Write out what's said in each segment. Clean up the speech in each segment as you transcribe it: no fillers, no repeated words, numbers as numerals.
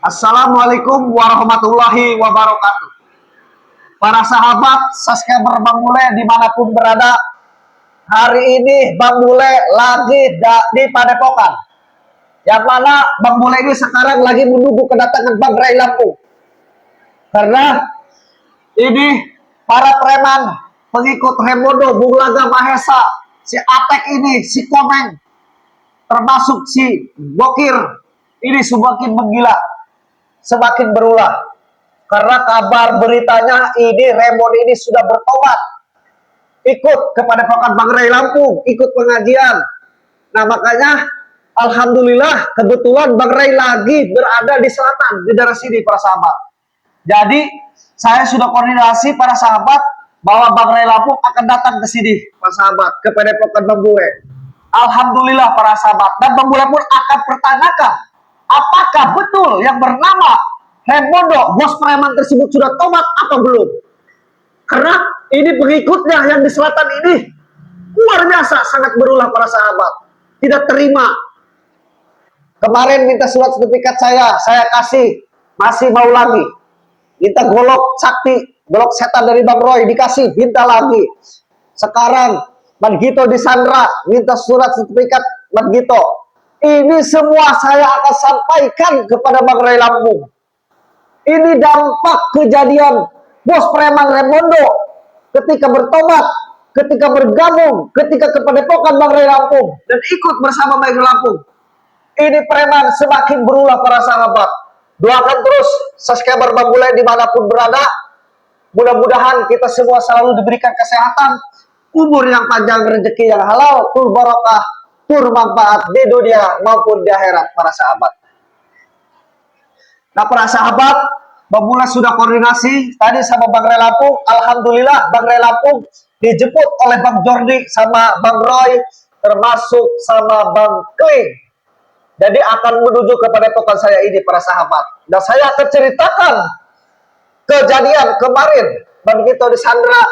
Assalamualaikum warahmatullahi wabarakatuh. Para sahabat subscriber Bang Bule dimanapun berada, hari ini Bang Bule lagi di Padepokan. Yang mana Bang Bule ini sekarang lagi menunggu kedatangan Bang Ray Lampung. Karena ini para preman pengikut Rebondo, Bung Laga Mahesa, si Atek ini, si Komeng, termasuk si Bokir, ini semakin menggila, semakin berulah. Karena kabar beritanya ini Rebondo ini sudah bertobat, ikut kepada Padepokan Bang Ray Lampung, ikut pengajian. Nah makanya alhamdulillah kebetulan Bang Ray lagi berada di selatan, di daerah sini para sahabat. Jadi saya sudah koordinasi para sahabat bahwa Bang Ray Lampung akan datang ke sini para sahabat, ke Padepokan Bang Bule. Alhamdulillah para sahabat, dan Bang Bule pun akan pertanyakan apakah betul yang bernama Rebondo, bos preman tersebut sudah tobat atau belum? Karena ini pengikutnya yang di selatan ini luar biasa, sangat berulah para sahabat. Tidak terima. Kemarin minta surat sertifikat saya kasih, masih mau lagi. Minta golok sakti, golok setan dari Bang Roy, dikasih, minta lagi. Sekarang Bang Gito disandra, minta surat sertifikat Bang Gito. Ini semua saya akan sampaikan kepada Bang Ray Lampung. Ini dampak kejadian bos preman Rebondo ketika bertobat, ketika bergabung, ketika ke Padepokan Bang Ray Lampung dan ikut bersama Bang Ray Lampung. Ini preman semakin berulah para sahabat. Doakan terus subscriber Bang Bule dimanapun berada. Mudah-mudahan kita semua selalu diberikan kesehatan, umur yang panjang, rezeki yang halal, tur barokah, tur manfaat di dunia maupun di akhirat para sahabat. Nah para sahabat, Bang Bule sudah koordinasi tadi sama Bang Ray Lampung. Alhamdulillah Bang Ray Lampung dijemput oleh Bang Jordi sama Bang Roy, termasuk sama Bang Kling. Jadi akan menuju ke Padepokan saya ini para sahabat. Dan saya akan ceritakan kejadian kemarin Bang Gito disandra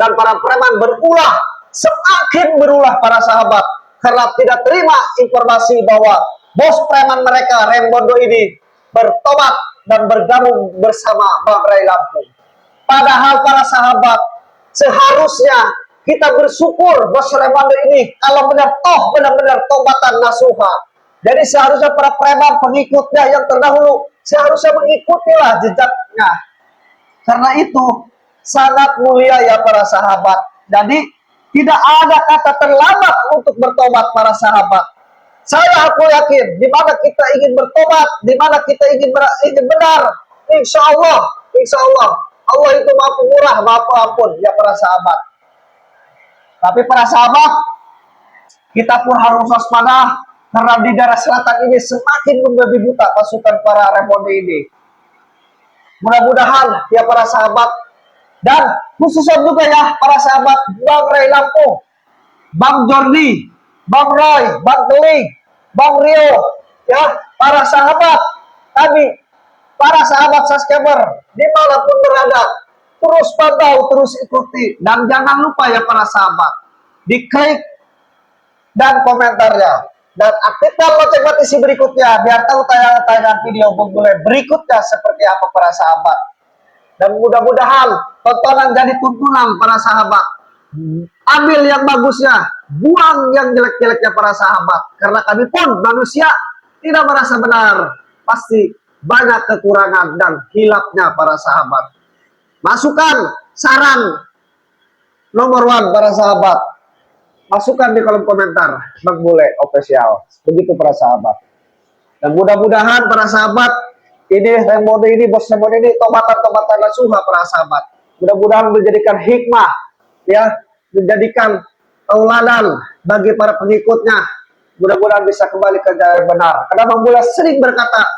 dan para preman berulah, semakin berulah para sahabat. Karena tidak terima informasi bahwa bos preman mereka Rebondo ini bertobat dan bergabung bersama Bang Ray Lampung. Padahal para sahabat, seharusnya kita bersyukur bos Rebondo ini kalau benar-benar tobatan nasuha. Jadi seharusnya para preman pengikutnya yang terdahulu seharusnya mengikutilah jejaknya. Karena itu sangat mulia ya para sahabat. Jadi tidak ada kata terlambat untuk bertobat para sahabat. Aku yakin di mana kita ingin bertobat, di mana kita ingin benar, insya Allah Allah itu maha pemurah, maha pengampun ya para sahabat. Tapi para sahabat, kita pun harus waspada karena di daerah selatan ini semakin membabi buta pasukan para Rebondo ini. Mudah-mudahan ya para sahabat, dan khususnya juga ya para sahabat Bang Ray Lampung, Bang Jordi, Bang Roy, Bang Kling, Bang Rio, ya para sahabat kami, para sahabat subscriber dimanapun berada, terus pantau, terus ikuti, dan jangan lupa ya para sahabat, diklik dan komentarnya, dan aktifkan lonceng notifikasi berikutnya biar tahu tayangan-tayangan video Bang Bule berikutnya seperti apa para sahabat. Dan mudah-mudahan tontonan jadi tuntunan para sahabat. Ambil yang bagusnya, buang yang jelek-jeleknya para sahabat. Karena kami pun manusia tidak merasa benar, pasti banyak kekurangan dan hilapnya para sahabat. Masukan, saran nomor 1 para sahabat, masukkan di kolom komentar Bang Bule official. Begitu para sahabat. Dan mudah-mudahan para sahabat, ini Rebondo ini, bos Rebondo ini tobatan nasuha para sahabat. Mudah-mudahan menjadikan hikmah, ya, menjadikan tauladan bagi para pengikutnya. Mudah-mudahan bisa kembali ke jalan benar. Karena Bang Bule sering berkata,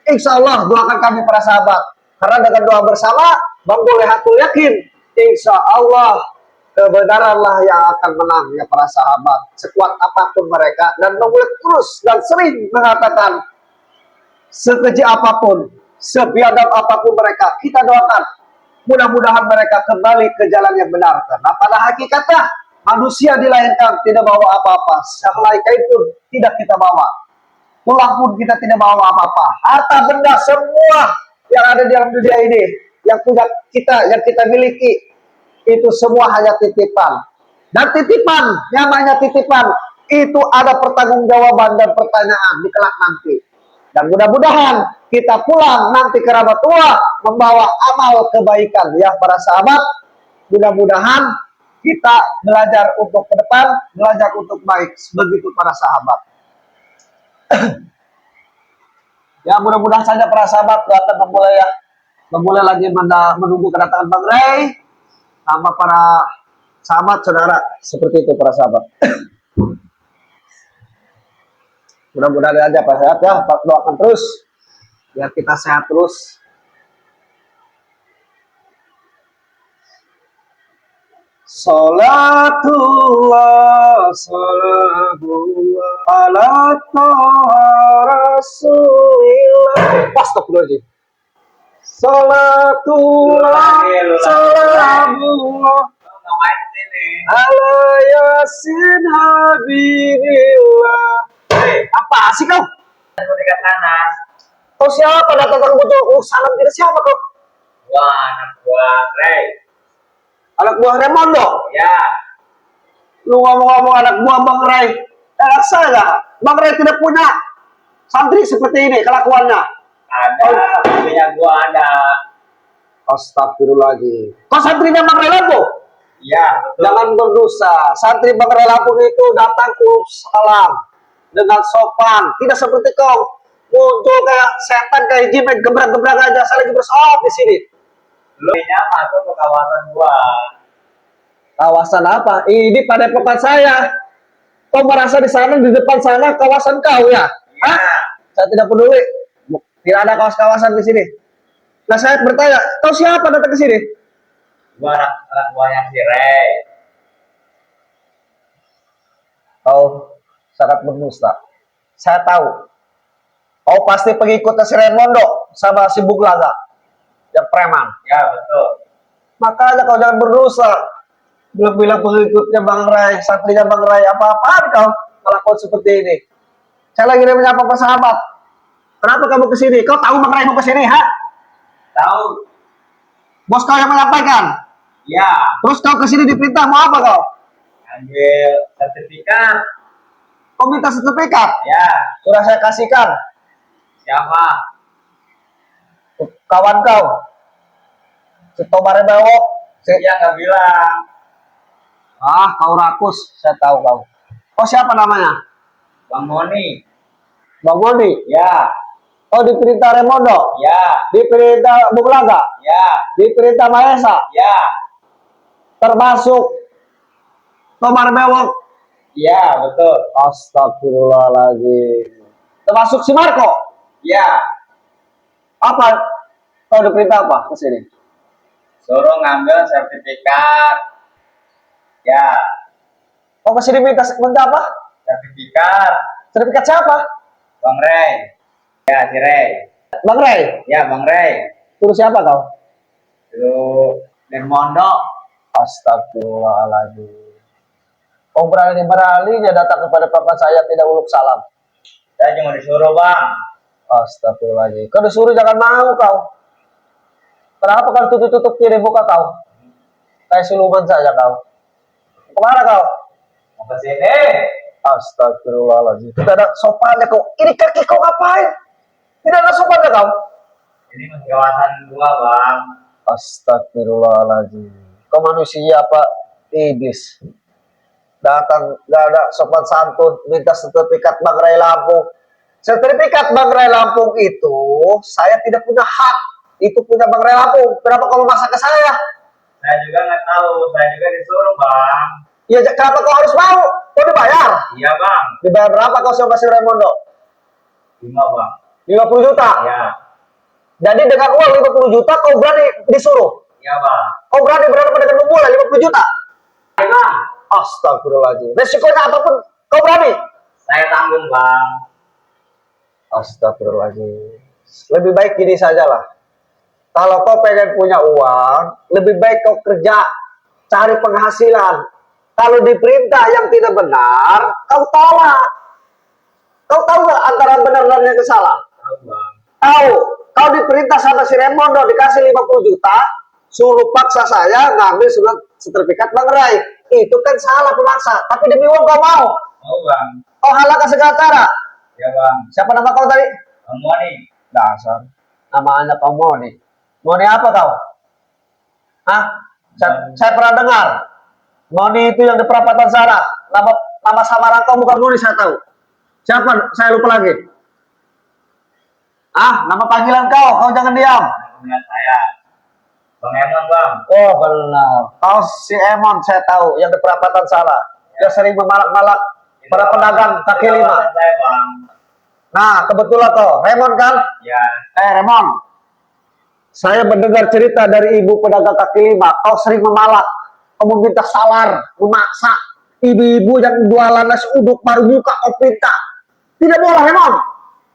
insya Allah doakan kami para sahabat. Karena dengan doa bersama, Bang Bule hakul yakin, insya Allah kebenaranlah yang akan menang ya para sahabat. Sekuat apapun mereka, dan Bang Bule terus dan sering mengatakan, sekeji apapun, sebiadab apapun mereka, kita doakan mudah-mudahan mereka kembali ke jalan yang benar. Karena pada hakikatnya manusia dilahirkan tidak bawa apa-apa, malaikat itu tidak kita bawa. pulang pun kita tidak bawa apa-apa. Harta benda semua yang ada di dalam dunia ini, yang punya kita, yang kita miliki, itu semua hanya titipan. Dan titipan, namanya titipan, itu ada pertanggungjawaban dan pertanyaan di kelak nanti. Dan mudah-mudahan kita pulang nanti kerabat tua membawa amal kebaikan ya para sahabat. Mudah-mudahan kita belajar untuk ke depan, belajar untuk baik. Begitu para sahabat. Ya mudah-mudahan saja para sahabat akan memulai lagi menunggu kedatangan Bang Ray sama para sahabat saudara, seperti itu para sahabat. Mudah-mudahan aja Pak sehat ya, Pak doakan terus biar kita sehat terus. Salatullah salamullah ala rasulillah. Astagfirullahaladzim. Salatullah salamullah ala yasin habibillah. Apa sih kau? Dekat sana. Kau siapa datang ke butuh salam tidak siapa kau? Wah, anak buah Ray. Anak buah Remondo. Ya. Lu ngomong-ngomong anak buah Bang Ray. Saya Bang Ray tidak punya santri seperti ini kelakuannya. Ada, punya gua ada. Astagfirullahaladzim. Kau santrinya Bang Ray Lampung? Ya, betul. Jangan berdosa. Santri Bang Ray Lampung itu datang ke salam dengan sopan, tidak seperti kau muncul kayak setan, kayak jimat, gebrak-gebrak aja. Saya lagi bersolat di sini. Lu masuk ke kawasan gua. Kawasan apa? Ini padepokan saya. Kau merasa di sana, di depan sana kawasan kau ya? Ya. Hah? Saya tidak peduli. Tidak ada kawasan di sini. Nah saya bertanya, kau siapa datang ke sini? Gua anak buahnya si Ray. Kau sangat berdusta. Saya tahu. Kau pasti pengikutnya si Raimondo sama si Buglaga yang preman. Ya, betul. Makanya kau jangan berdosa. Bilang-bilang pengikutnya Bang Ray, santrinya Bang Ray, apa-apaan kau melakukan seperti ini. Saya lagi menyapa para sahabat. Kenapa kamu kesini? Kau tahu Bang Ray mau kesini, ha? Tahu? Bos kau yang menyampaikan. Ya. Terus kau kesini diperintah mau apa kau? Ambil sertifikat. Kau minta sertifikat? Ya. Sudah saya kasihkan. Siapa? Kawan kau. Si Tomare Bewok. Dia nggak bilang. Ah, kau rakus. Saya tahu kau. Kau siapa namanya? Bang Moni. Bang Moni? Ya. Oh, diperintah Remondo? Ya. Diperintah Buglaga? Ya. Diperintah Mahesa? Ya. Termasuk Tomar Bewok? Ya, betul. Astagfirullahaladzim. Termasuk si Marco? Ya. Apa? Kau diperintah apa ke sini? Suruh ngambil sertifikat. Ya. Kau ke sini minta apa? Sertifikat. Sertifikat siapa? Bang Ray. Ya, si Ray. Bang Ray? Ya, Bang Ray. Terus siapa kau? Lu Dermondo. Astagfirullahaladzim. Kau berani-beraninya datang kepada papa saya tidak uluk salam. Saya cuma disuruh, Bang. Astagfirullahaladzim. Kau disuruh jangan mau kau. Kenapa kau tutup-tutup kiri muka kau? Kayak siluman saja kau. Kemana kau? Mau ke sini. Astagfirullahaladzim. Tidak ada sopannya kau. Ini kaki kau ngapain? Tidak ada sopannya kau. Ini masih kawasan gua, Bang. Astagfirullahaladzim. Kau manusia apa? Iblis. Datang gak ada sopan santun. Minta sertifikat Bang Ray Lampung. Sertifikat Bang Ray Lampung itu saya tidak punya hak. Itu punya Bang Ray Lampung. Kenapa kau memaksa ke saya? Saya juga nggak tahu. Saya juga disuruh, Bang. Ya kenapa kau harus mau? Kau dibayar? Iya, Bang. Dibayar berapa kau sama si Raimondo? 5, Bang. 50 juta? Ya. Jadi dengan uang 50 juta kau berani disuruh? Iya, Bang. Kau berani dengan memulai 50 juta? Iya, Bang. Astagfirullahaladzim. Resikonya apapun kau berani? Saya tanggung, Bang. Astagfirullahaladzim. Lebih baik gini sajalah. Kalau kau pengen punya uang, lebih baik kau kerja, cari penghasilan. Kalau diperintah yang tidak benar, kau tolak. Kau tahu nggak antara benar dan yang salah? Tahu bang. Tahu. Kau diperintah sama si Remondo dikasih 50 juta, suruh paksa saya ngambil surat sertifikat Bang Rai. Itu kan salah pemaksa. Tapi demi uang kau mau. Tahu bang. Kau halalkan segala cara. Ya bang. Siapa nama kau tadi? Kamu nih. Dasar. Nama anak kau Moni. Moni apa kau? Hah? Saya pernah dengar. Moni itu yang di perapatan sana. Nama samaran kau bukan Moni, saya tahu. Siapa? Saya lupa lagi. Nama panggilan kau jangan diam. Panggilan saya. Bang Emon bang. Oh benar. Kau si Emon saya tahu yang di perapatan sana. Dia sering memalak-malak para pedagang kaki lima. Saya bang. Nah kebetulan kau Remon kan? Ya. Remon. Saya mendengar cerita dari ibu pedagang kaki lima. Kau sering memalak. Kau meminta salar, memaksa. Ibu-ibu yang jualan nasi uduk baru buka kau pinta. Tidak boleh Remon.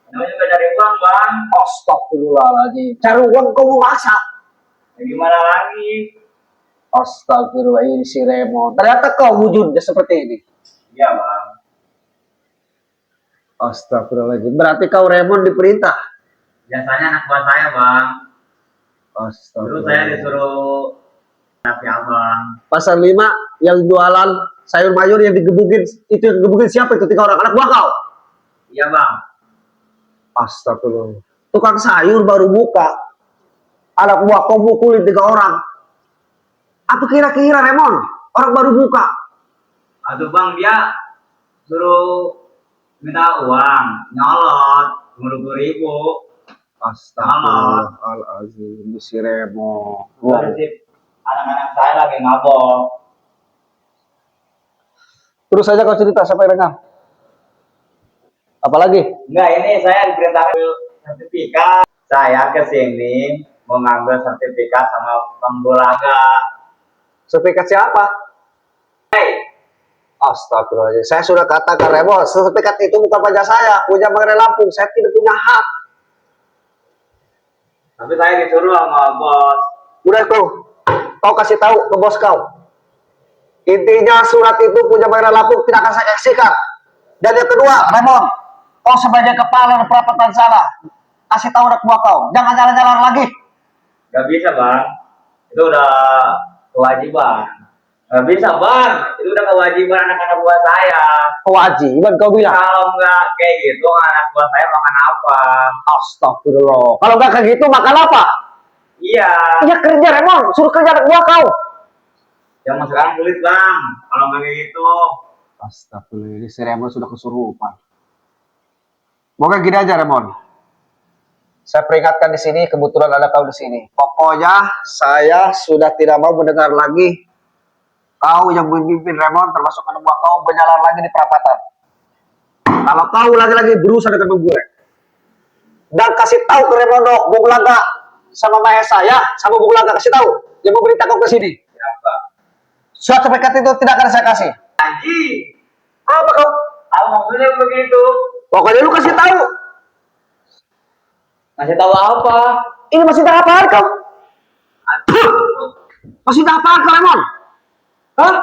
Namanya juga dari uang bang. Astagfirullahaladzim. Cari uang kau memaksa. Ya, gimana lagi? Astagfirullah ini si Remon. Ternyata kau wujudnya seperti ini. Iya bang. Astagfirullahaladzim. Berarti kau Remon diperintah. Biasanya anak buah saya bang. Dulu saya Astagfirullah. disuruh tapi abang. Pasar 5 yang jualan sayur mayur yang digebukin. Itu yang digebukin siapa itu? 3 orang. Anak buah kau? Iya bang. Astagfirullah. Tukang sayur baru buka. Anak buah kau mukulin 3 orang. Apa kira-kira Remon? Orang baru buka. Aduh bang, dia suruh minta uang, nyolot 20.000. Astagfirullahaladzim. Si Remon. Baru sih anak-anak saya lagi ngabok. Terus saja kau cerita siapa yang dengar? Apalagi? Enggak, ini saya diperintahkan sertifikat. Saya ke sini mau ngambil sertifikat sama pembulaga. Sertifikat siapa? Astagfirullahaladzim. Saya sudah katakan Remon, sertifikat itu bukan pajak saya, punya Mengenai Lampung. Saya tidak punya hak. Tapi saya disuruh sama bos. Udah kau kasih tahu ke bos kau. Intinya surat itu punya Mengenai Lampung tidak akan saya kasihkan. Dan yang kedua, Remon, kau sebagai kepala perapatan sana, kasih tahu anak buah kau, jangan jalan-jalan lagi. Gak bisa bang, itu udah kewajiban. Gak bisa bang, itu udah kewajiban anak-anak buah saya. Kewajiban kau bilang. Kalau nggak kayak gitu, anak buah saya makan apa? Astagfirullah. Kalau nggak kayak gitu makan apa? Iya. Ya kerja Remon, suruh kerja anak buah kau. Zaman sekarang sulit bang, kalau nggak kayak gitu. Astagfirullah, ini si Remon sudah kesurupan. Moga gini aja Remon. Saya peringatkan di sini, kebetulan ada kau di sini. Pokoknya saya sudah tidak mau mendengar lagi kau yang memimpin Remon, termasuk anak buah kau berjalan lagi di perapatan. Kalau kau lagi-lagi berusaha dengan gue, dan kasih tahu ke Remondo, Bung Laga sama Mahesa ya, sama Bung Laga kasih tahu, yang mau berita kau ke sini. Siapa? Surat sertifikat itu tidak akan saya kasih. Anji. Apa kau? Apa maksudnya begitu? Pokoknya lu kasih tahu. Ngasih tahu apa? Ini masih tahap apaan kau? Masih tahap apaan kau Remon? Hah?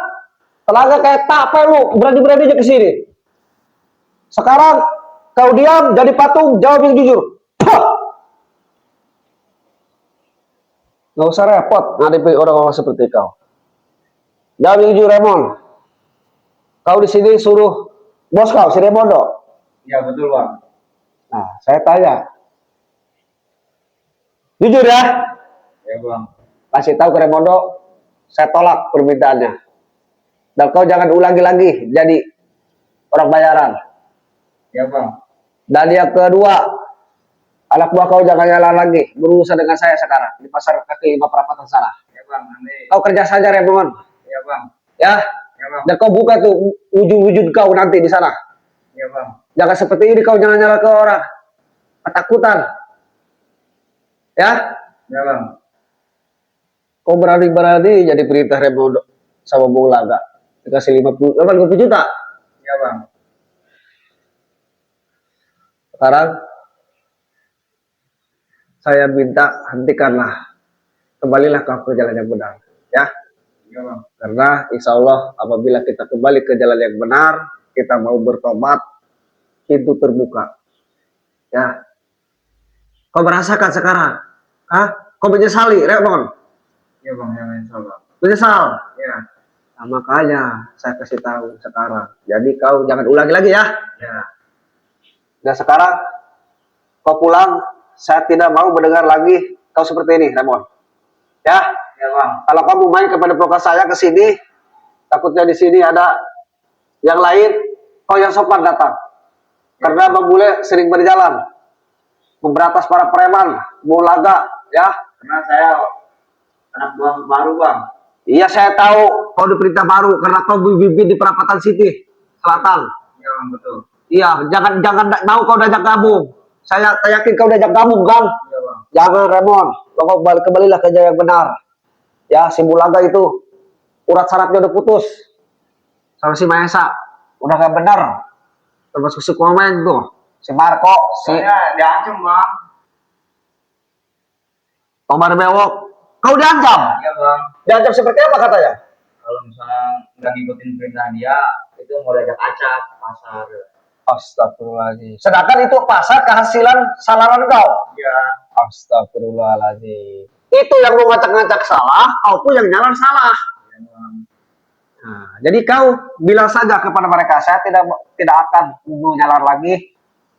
Tenaga kayak tape lu, berani-beraninya ke sini. Sekarang kau diam, jadi patung, jawab yang jujur. Nggak usah repot ngadepi orang-orang seperti kau. Jawab yang jujur Remon. Kau di sini suruh bos kau, si Remondo. Iya betul bang. Nah, saya tanya. Jujur ya. Ya bang. Kasih tahu ke Remondo, saya tolak permintaannya. Dan kau jangan ulangi lagi jadi orang bayaran. Ya bang. Dan yang kedua, anak buah kau jangan jalan lagi berurusan dengan saya sekarang di pasar kaki 5 perapatan sana. Ya bang. Nanti. Kau kerja saja Remon. Ya bang. Ya. Ya bang. Dan kau buka tuh wujud-wujud kau nanti di sana. Ya bang. Jangan seperti ini kau nyala-nyala ke orang. Ketakutan. Ya. Ya bang. Kau berani-berani jadi perintah Remondo sama Bung Laga. Dikasih 50 juta. Ya bang. Sekarang saya minta hentikanlah. Kembalilah kau ke jalan yang benar. Ya. Ya bang. Karena insya Allah apabila kita kembali ke jalan yang benar, kita mau bertobat, pintu terbuka. Ya, kau merasakan sekarang? Hah? Kau menyesali, Remon? Iya bang, yang menyesal bang. Menyesal? Iya. Nah, makanya saya kasih tahu sekarang. Jadi kau jangan ulangi lagi ya. Iya. Dan sekarang kau pulang, saya tidak mau mendengar lagi kau seperti ini, Remon. Ya, Iya bang. kalau kamu main kepada proker saya ke sini, takutnya di sini ada yang lain, kau yang sopan datang. Karena Bang Bule sering berjalan memberantas para preman, mulaga, ya. Karena saya anak buah baru bang. Iya saya tahu kau diperintah baru karena kau bimbing di Perapatan City Selatan. Iya bang, betul. Iya, jangan mau kau diajak gabung. Saya yakin kau diajak gabung, Gang. Iya bang. Jangan, Remon. Kau kembalilah ke jalan yang benar. Ya, si Bulaga itu urat sarafnya udah putus. Sama si Maesa udah gak benar. Termasuk si Komen tuh, si Marco, si Saya diancam bang. Omar Bewok. Kau diancam? Iya bang. Diancam seperti apa katanya? Kalau misalnya nggak ngikutin perintah dia, itu mau diajak acak ke pasar. Astagfirullahaladzim. Sedangkan itu pasar kehasilan salaran kau. Iya. Astagfirullahaladzim. Itu yang lu ngacak-ngacak salah, kau pun yang nyala salah. Iya bang. Nah, jadi kau bilang saja kepada mereka, saya tidak akan nyalar lagi.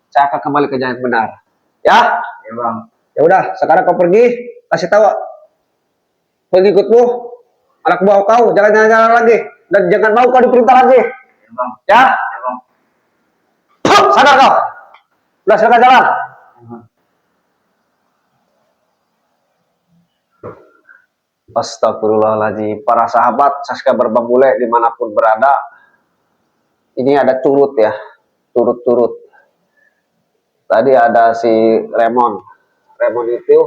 Saya akan kembali ke jalan yang benar. Ya? Iya bang. Ya udah, sekarang kau pergi, kasih tahu pengikutmu, anak buah kau, jangan jalan-jalan lagi dan jangan mau kau diperintah lagi. Iya bang. Ya? Iya bang. Sadar kau. Udah silakan jalan. Astagfirullahaladzim. Para sahabat subscriber Bang Bule dimanapun berada, ini ada curut ya, turut-turut. Tadi ada si Remon. Remon itu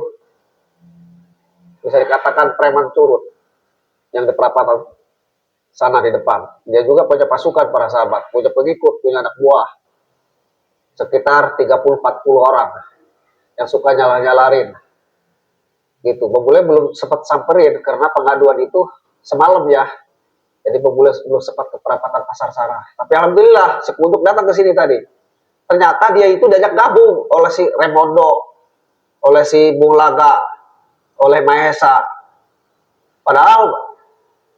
bisa dikatakan preman curut yang di Perapatan sana di depan. Dia juga punya pasukan para sahabat, punya pengikut, punya anak buah. Sekitar 30-40 orang yang suka nyala-nyalarin. Gitu. Bang Bule belum sempat samperin karena pengaduan itu semalam ya. Jadi Bang Bule belum sempat ke Perapatan Pasar Sarah. Tapi alhamdulillah si Kunduk datang ke sini tadi. Ternyata dia itu diajak gabung oleh si Remondo, oleh si Bulaga, oleh Mahesa. Padahal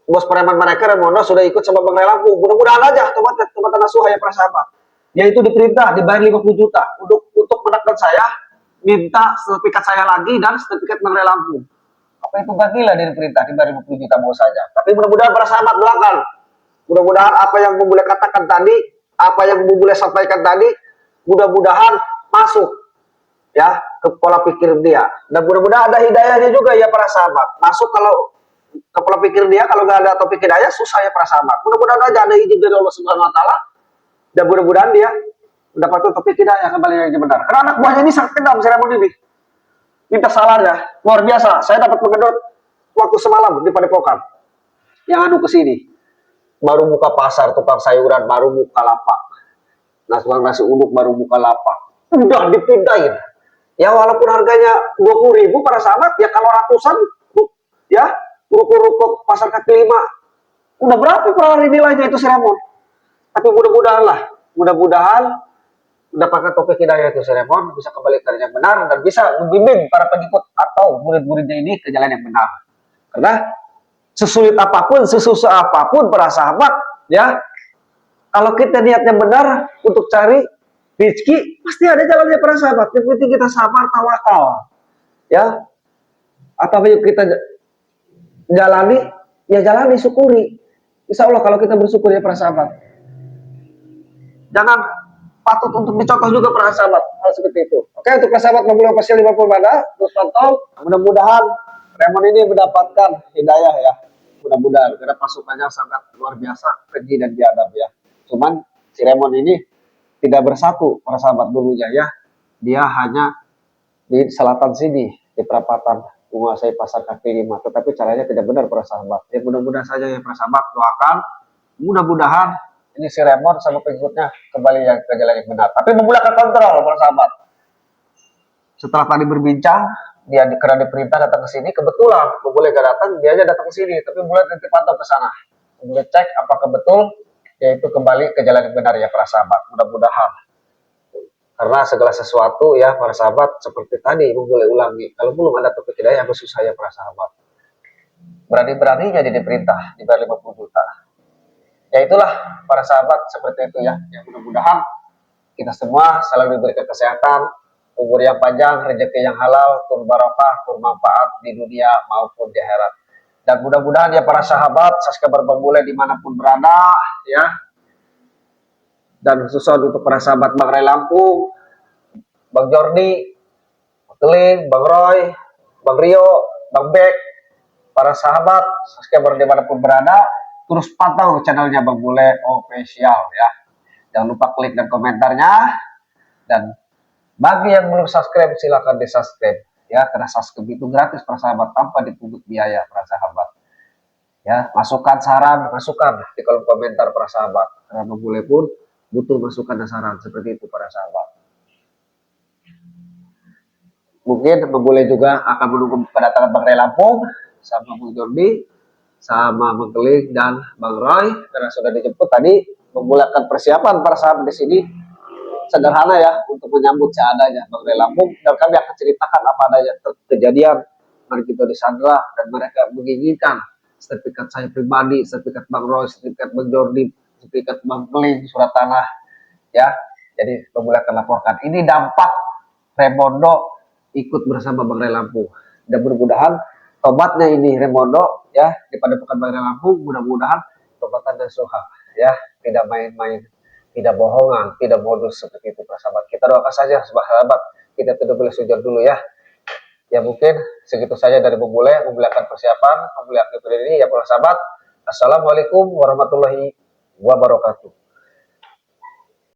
bos preman mereka Remondo sudah ikut sama Bang Relaku. Mudah-mudahan aja teman-teman Nasuha ya para sahabat. Dia itu diperintah dibayar 50 juta untuk menekan saya, minta sertifikat saya lagi dan sertifikat Bang Relaku. Apa itu gak gila dari perintah dibayar 50 juta mau saja. Tapi mudah-mudahan para sahabat belakang. Mudah-mudahan apa yang Bang Bule katakan tadi, apa yang Bang Bule sampaikan tadi, mudah-mudahan masuk ya ke pola pikir dia. Dan mudah-mudahan ada hidayahnya juga ya para sahabat. Masuk kalau ke pola pikir dia, kalau nggak ada topik hidayah susah ya para sahabat. Mudah-mudahan aja ada izin dari Allah Subhanahu Wa Taala dan mudah-mudahan dia mendapatkan topik hidayah kembali yang benar. Karena anak buahnya ini sangat kenal si Remon ini. Minta salahnya luar biasa. Saya dapat mengenal waktu semalam di Padepokan yang anu ke sini. Baru buka pasar tukang sayuran, baru buka lapak. Nasi uduk baru buka lapak. Udah dipindahin. Ya walaupun harganya 20.000 para sahabat, ya kalau ratusan, ya ruko-ruko pasar kaki lima, udah berapa per hari nilainya itu si Remon. Tapi mudah-mudahan lah, mudah-mudahan mendapatkan topik hidayah itu si Remon bisa kembali ke jalan yang benar dan bisa membimbing para pengikut atau murid-muridnya ini ke jalan yang benar. Karena sesulit apapun, sesusah apapun para sahabat, ya kalau kita niatnya benar untuk cari rezeki, pasti ada jalannya para sahabat. Yang penting kita sabar, tawakal, ya. Apa yang kita jalani, ya jalani, syukuri. Insya Allah kalau kita bersyukur ya para sahabat. Jangan patut untuk dicontoh juga para sahabat hal seperti itu. Oke, untuk para sahabat mobil pasal 50 pada terus tonton. Mudah-mudahan Remon ini mendapatkan hidayah ya. Mudah-mudahan karena pasukannya sangat luar biasa, keji dan biadab ya. Cuman si Remon ini tidak bersatu para sahabat dulunya ya. Dia hanya di selatan sini di Perapatan menguasai pasar kaki lima, tetapi caranya tidak benar para sahabat. Ya mudah-mudahan saja ya para sahabat, doakan mudah-mudahan ini si Remon sama pengikutnya kembali ke jalan yang benar. Tapi memulakan kontrol para sahabat. Setelah tadi berbincang, dia karena diperintah datang ke sini, kebetulan boleh gak datang, dia aja datang ke sini, tapi mulai nanti pantau ke sana. Mulai cek apakah betul yaitu kembali ke jalan yang benar ya para sahabat. Mudah-mudahan Karena segala sesuatu ya para sahabat seperti tadi Bung Bule ulangi, kalau belum ada topik hidayah bersusah ya para sahabat. Berani-beraninya jadi perintah dibayar 50 juta. Ya itulah para sahabat seperti itu ya. Yang mudah-mudahan kita semua selalu diberikan kesehatan, umur yang panjang, rezeki yang halal, tur barokah, tur manfaat di dunia maupun di akhirat. Dan mudah-mudahan ya para sahabat, subscriber Bang Bule dimanapun berada ya. Dan khususnya untuk para sahabat Bang Ray Lampung, Bang Jordi, Bang Keling, Bang Roy, Bang Rio, Bang Bek, para sahabat subscriber dimanapun berada, terus pantau channelnya Bang Bule Official ya. Jangan lupa klik dan komentarnya. Dan bagi yang belum subscribe silahkan di subscribe ya, karena subscribe itu gratis para sahabat tanpa dipungut biaya para sahabat ya. Masukan saran masukan di kolom komentar para sahabat, karena Bang Bule pun butuh masukan dan saran seperti itu para sahabat. Mungkin Bang Bule juga akan menunggu kedatangan Bang Ray Lampung sama Bang Jordi sama Bang Keling dan Bang Roy, karena sudah dijemput tadi. Bang Bule akan persiapan para sahabat di sini sederhana ya untuk menyambut seadanya Bang Ray Lampung, dan kami akan ceritakan apa adanya kejadian mari kita disandra dan mereka menginginkan sertifikat saya pribadi, sertifikat Bang Roy, sertifikat Bang Jordi, sertifikat Bang Keling, surat tanah ya. Jadi Bang Bule akan laporkan ini dampak Remondo ikut bersama Bang Ray Lampung, dan mudah-mudahan tobatnya ini Remondo ya di Padepokan Bang Ray Lampung, mudah-mudahan tobatan dan soha ya, tidak main-main, tidak bohongan, tidak modus seperti itu para sahabat. Kita doakan saja sahabat, kita tidak boleh sujud dulu ya. Ya mungkin segitu saja dari Bang Bule, memulakan persiapan, memulakan ini ya para sahabat. Assalamualaikum warahmatullahi wabarakatuh.